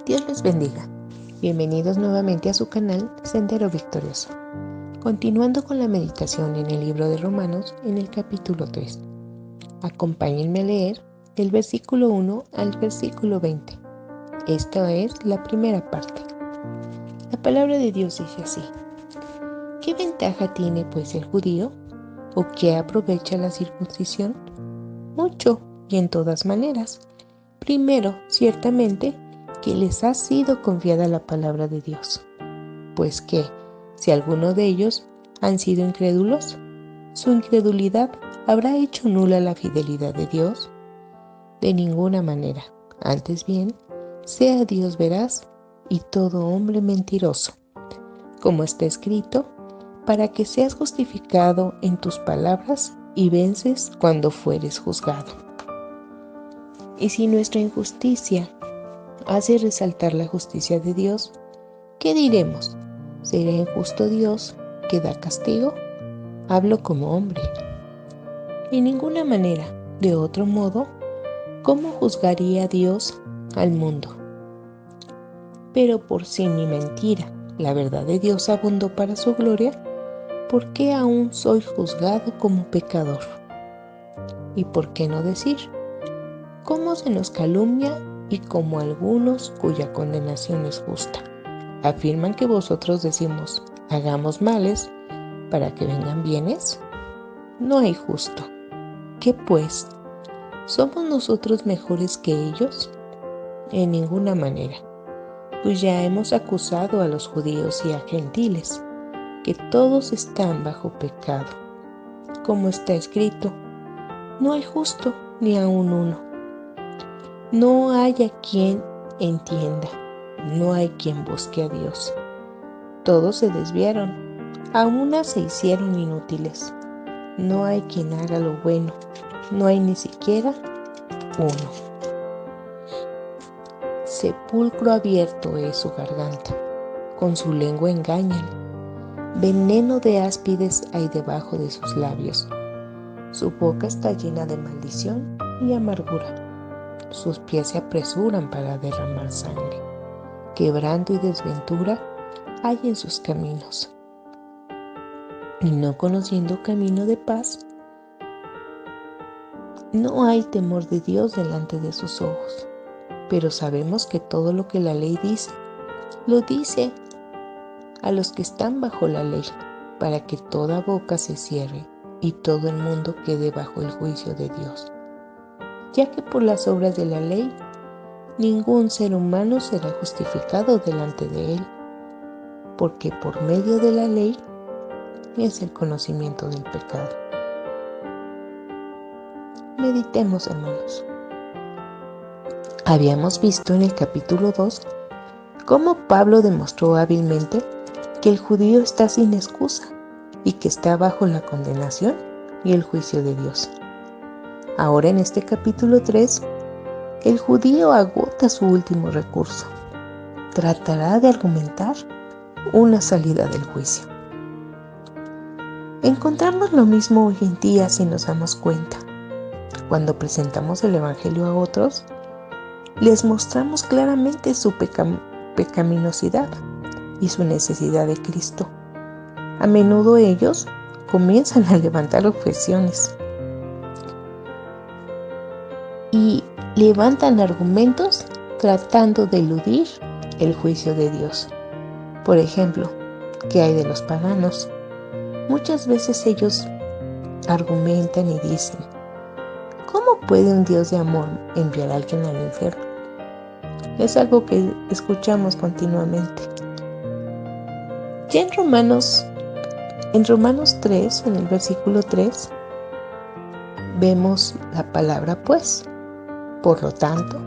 Dios les bendiga. Bienvenidos nuevamente a su canal Sendero Victorioso. Continuando con la meditación en el libro de Romanos en el capítulo 3. Acompáñenme a leer del versículo 1 al versículo 20. Esta es la primera parte. La palabra de Dios dice así: ¿qué ventaja tiene pues el judío? ¿O qué aprovecha la circuncisión? Mucho, y en todas maneras. Primero, ciertamente, que les ha sido confiada la palabra de Dios. Pues que, si alguno de ellos han sido incrédulos, ¿su incredulidad habrá hecho nula la fidelidad de Dios? De ninguna manera. Antes bien, sea Dios veraz y todo hombre mentiroso. Como está escrito, para que seas justificado en tus palabras y vences cuando fueres juzgado. Y si nuestra injusticia hace resaltar la justicia de Dios, ¿qué diremos? ¿Será injusto Dios que da castigo? Hablo como hombre. En ninguna manera, de otro modo, ¿cómo juzgaría Dios al mundo? Pero por si mi mentira, la verdad de Dios abundó para su gloria, ¿por qué aún soy juzgado como pecador? ¿Y por qué no decir? ¿Cómo se nos calumnia y como algunos cuya condenación es justa? ¿Afirman que vosotros decimos, hagamos males para que vengan bienes? No hay justo. ¿Qué pues? ¿Somos nosotros mejores que ellos? En ninguna manera, pues ya hemos acusado a los judíos y a gentiles, que todos están bajo pecado. Como está escrito, no hay justo ni aun uno. No haya quien entienda, no hay quien busque a Dios. Todos se desviaron, a una se hicieron inútiles. No hay quien haga lo bueno, no hay ni siquiera uno. Sepulcro abierto es su garganta, con su lengua engañan. Veneno de áspides hay debajo de sus labios. Su boca está llena de maldición y amargura. Sus pies se apresuran para derramar sangre. Quebranto y desventura hay en sus caminos. Y no conociendo camino de paz, no hay temor de Dios delante de sus ojos. Pero sabemos que todo lo que la ley dice, lo dice a los que están bajo la ley, para que toda boca se cierre y todo el mundo quede bajo el juicio de Dios. Ya que por las obras de la ley, ningún ser humano será justificado delante de él, porque por medio de la ley es el conocimiento del pecado. Meditemos, hermanos. Habíamos visto en el capítulo 2 cómo Pablo demostró hábilmente que el judío está sin excusa y que está bajo la condenación y el juicio de Dios. Ahora en este capítulo 3, el judío agota su último recurso. Tratará de argumentar una salida del juicio. Encontramos lo mismo hoy en día si nos damos cuenta. Cuando presentamos el Evangelio a otros, les mostramos claramente su pecaminosidad y su necesidad de Cristo. A menudo ellos comienzan a levantar objeciones y levantan argumentos tratando de eludir el juicio de Dios. Por ejemplo, ¿qué hay de los paganos? Muchas veces ellos argumentan y dicen, ¿cómo puede un Dios de amor enviar a alguien al infierno? Es algo que escuchamos continuamente. Ya en Romanos 3, en el versículo 3, vemos la palabra pues. Por lo tanto,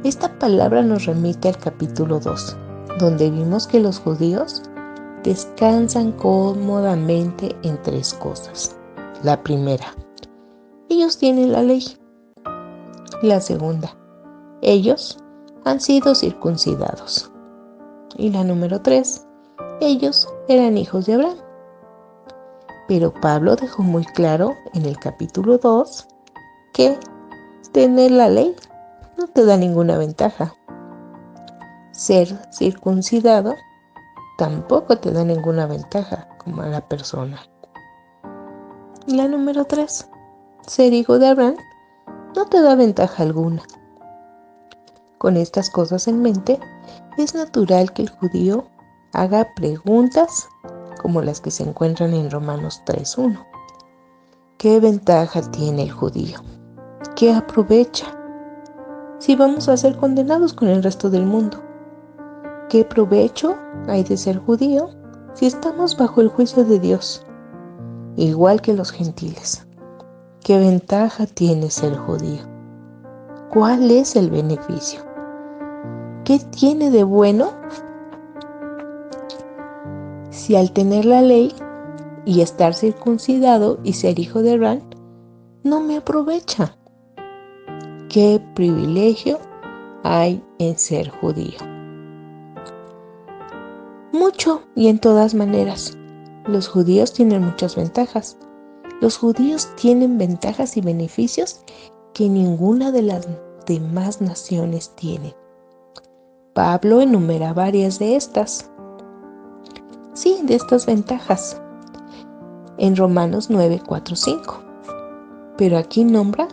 esta palabra nos remite al capítulo 2, donde vimos que los judíos descansan cómodamente en tres cosas. La primera, ellos tienen la ley. La segunda, ellos han sido circuncidados. Y la número 3, ellos eran hijos de Abraham. Pero Pablo dejó muy claro en el capítulo 2 que tener la ley no te da ninguna ventaja. ser circuncidado tampoco te da ninguna ventaja como a la persona. La número 3. Ser hijo de Abraham no te da ventaja alguna. Con estas cosas en mente, es natural que el judío haga preguntas como las que se encuentran en Romanos 3:1. ¿Qué ventaja tiene el judío? ¿Qué aprovecha? Si vamos a ser condenados con el resto del mundo, ¿qué provecho hay de ser judío si estamos bajo el juicio de Dios, igual que los gentiles? ¿Qué ventaja tiene ser judío? ¿Cuál es el beneficio? ¿Qué tiene de bueno si al tener la ley y estar circuncidado y ser hijo de Abraham no me aprovecha? ¿Qué privilegio hay en ser judío? Mucho y en todas maneras. Los judíos tienen muchas ventajas. Los judíos tienen ventajas y beneficios que ninguna de las demás naciones tiene. Pablo enumera varias de estas. Sí, de estas ventajas. En Romanos 9:4-5. Pero aquí nombra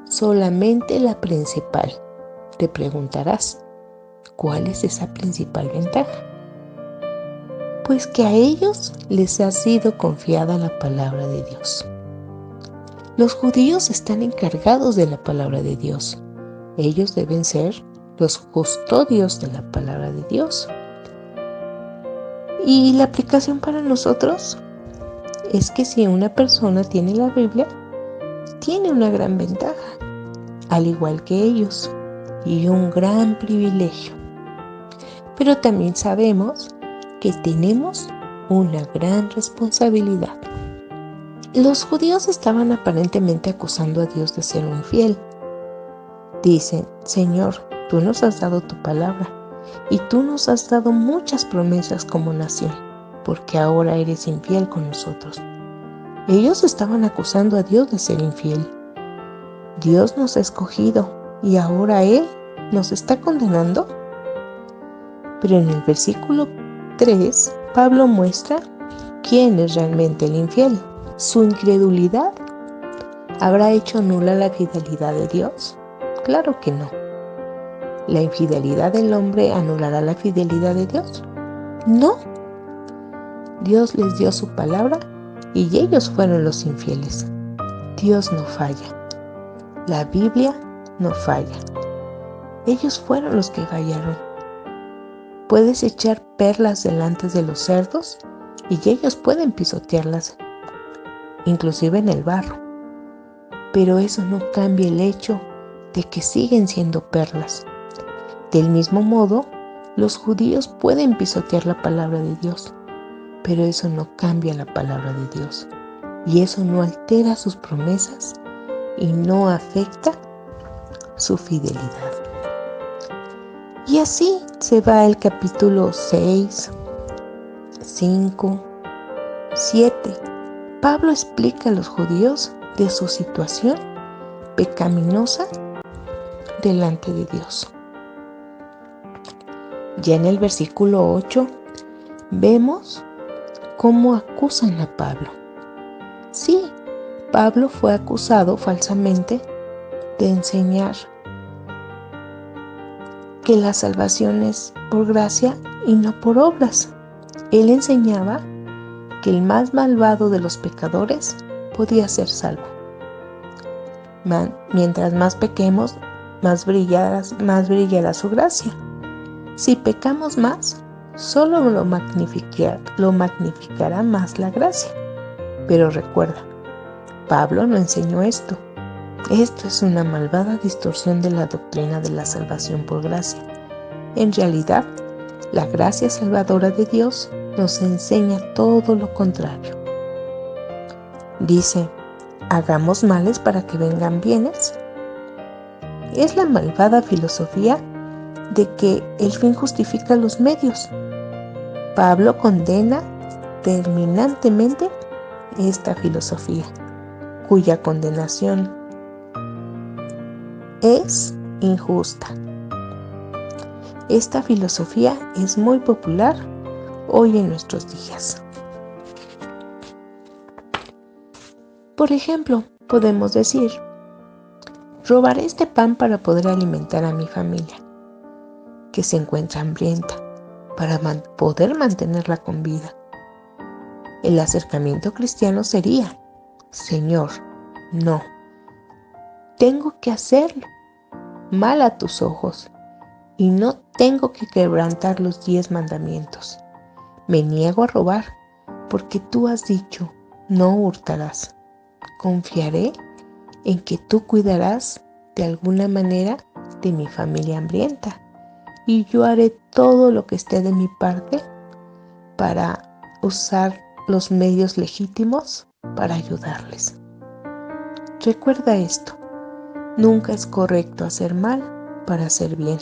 solamente la principal. Te preguntarás, ¿cuál es esa principal ventaja? Pues que a ellos les ha sido confiada la palabra de Dios. Los judíos están encargados de la palabra de Dios. Ellos deben ser los custodios de la palabra de Dios. Y la aplicación para nosotros es que si una persona tiene la Biblia, tiene una gran ventaja, al igual que ellos, y un gran privilegio. Pero también sabemos que tenemos una gran responsabilidad. Los judíos estaban aparentemente acusando a Dios de ser infiel. Dicen, Señor, tú nos has dado tu palabra y tú nos has dado muchas promesas como nación, porque ahora eres infiel con nosotros. Ellos estaban acusando a Dios de ser infiel. Dios nos ha escogido y ahora Él nos está condenando. Pero en el versículo 3, Pablo muestra quién es realmente el infiel. ¿Su incredulidad habrá hecho nula la fidelidad de Dios? Claro que no. ¿La infidelidad del hombre anulará la fidelidad de Dios? No. Dios les dio su palabra y ellos fueron los infieles. Dios no falla. La Biblia no falla. Ellos fueron los que fallaron. Puedes echar perlas delante de los cerdos y ellos pueden pisotearlas, inclusive en el barro. Pero eso no cambia el hecho de que siguen siendo perlas. Del mismo modo, los judíos pueden pisotear la palabra de Dios, pero eso no cambia la palabra de Dios. Y eso no altera sus promesas y no afecta su fidelidad. Y así se va el capítulo 6, 5, 7. Pablo explica a los judíos de su situación pecaminosa delante de Dios. Ya en el versículo 8 vemos cómo acusan a Pablo. Sí, Pablo fue acusado falsamente de enseñar que la salvación es por gracia y no por obras. Él enseñaba que el más malvado de los pecadores podía ser salvo. Mientras más pequemos, más brillará su gracia. Si pecamos más, solo lo magnificará más la gracia. Pero recuerda, Pablo no enseñó esto. Esto es una malvada distorsión de la doctrina de la salvación por gracia. En realidad, la gracia salvadora de Dios nos enseña todo lo contrario. Dice, ¿hagamos males para que vengan bienes? Es la malvada filosofía de que el fin justifica los medios. Pablo condena terminantemente esta filosofía, cuya condenación es injusta. Esta filosofía es muy popular hoy en nuestros días. Por ejemplo, podemos decir: robaré este pan para poder alimentar a mi familia, que se encuentra hambrienta, para poder mantenerla con vida. El acercamiento cristiano sería: Señor, no, tengo que hacerlo mal a tus ojos y no tengo que quebrantar los 10 mandamientos. Me niego a robar porque tú has dicho: no hurtarás. Confiaré en que tú cuidarás de alguna manera de mi familia hambrienta y yo haré todo lo que esté de mi parte para usar los medios legítimos para ayudarles. Recuerda esto: nunca es correcto hacer mal para hacer bien.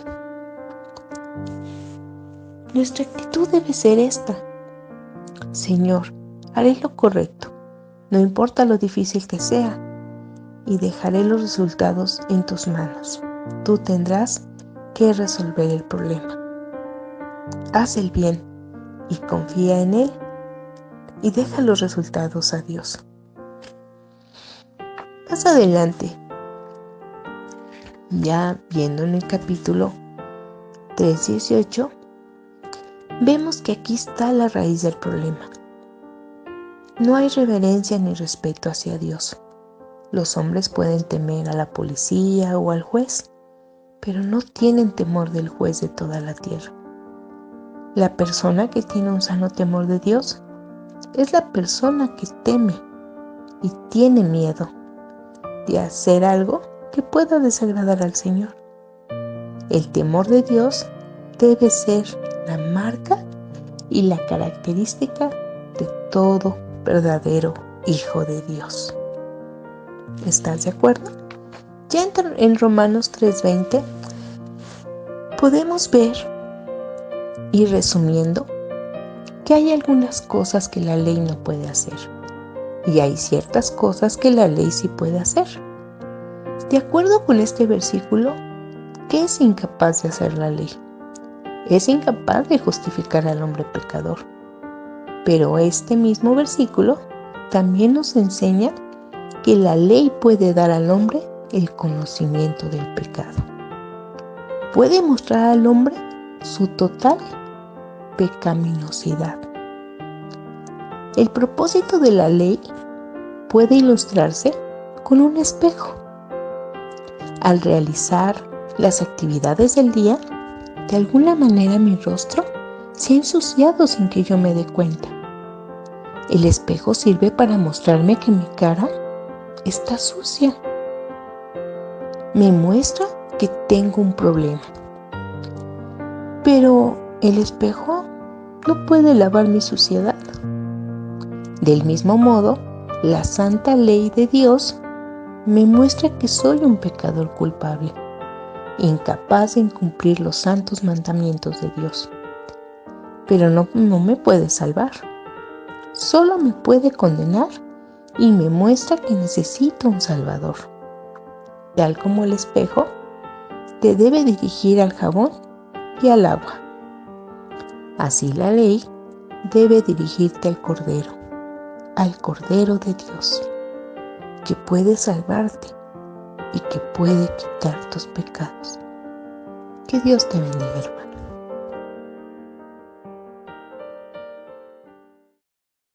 Nuestra actitud debe ser esta: Señor, haré lo correcto, no importa lo difícil que sea, y dejaré los resultados en tus manos. Tú tendrás que resolver el problema. Haz el bien y confía en Él y deja los resultados a Dios. Más adelante, ya viendo en el capítulo 3:18, vemos que aquí está la raíz del problema. No hay reverencia ni respeto hacia Dios. Los hombres pueden temer a la policía o al juez, pero no tienen temor del juez de toda la tierra. La persona que tiene un sano temor de Dios es la persona que teme y tiene miedo de hacer algo que pueda desagradar al Señor. El temor de Dios debe ser la marca y la característica de todo verdadero hijo de Dios. ¿Estás de acuerdo? Ya en Romanos 3:20 podemos ver, y resumiendo, que hay algunas cosas que la ley no puede hacer y hay ciertas cosas que la ley sí puede hacer. De acuerdo con este versículo, ¿qué es incapaz de hacer la ley? Es incapaz de justificar al hombre pecador. Pero este mismo versículo también nos enseña que la ley puede dar al hombre el conocimiento del pecado. Puede mostrar al hombre su total pecaminosidad. El propósito de la ley puede ilustrarse con un espejo. Al realizar las actividades del día, de alguna manera mi rostro se ha ensuciado sin que yo me dé cuenta. El espejo sirve para mostrarme que mi cara está sucia. Me muestra que tengo un problema. Pero el espejo no puede lavar mi suciedad. Del mismo modo, la santa ley de Dios me muestra que soy un pecador culpable, incapaz de cumplir los santos mandamientos de Dios. Pero no me puede salvar. Solo me puede condenar y me muestra que necesito un Salvador. Tal como el espejo te debe dirigir al jabón y al agua, así la ley debe dirigirte al Cordero de Dios, que puede salvarte y que puede quitar tus pecados. Que Dios te bendiga, hermano.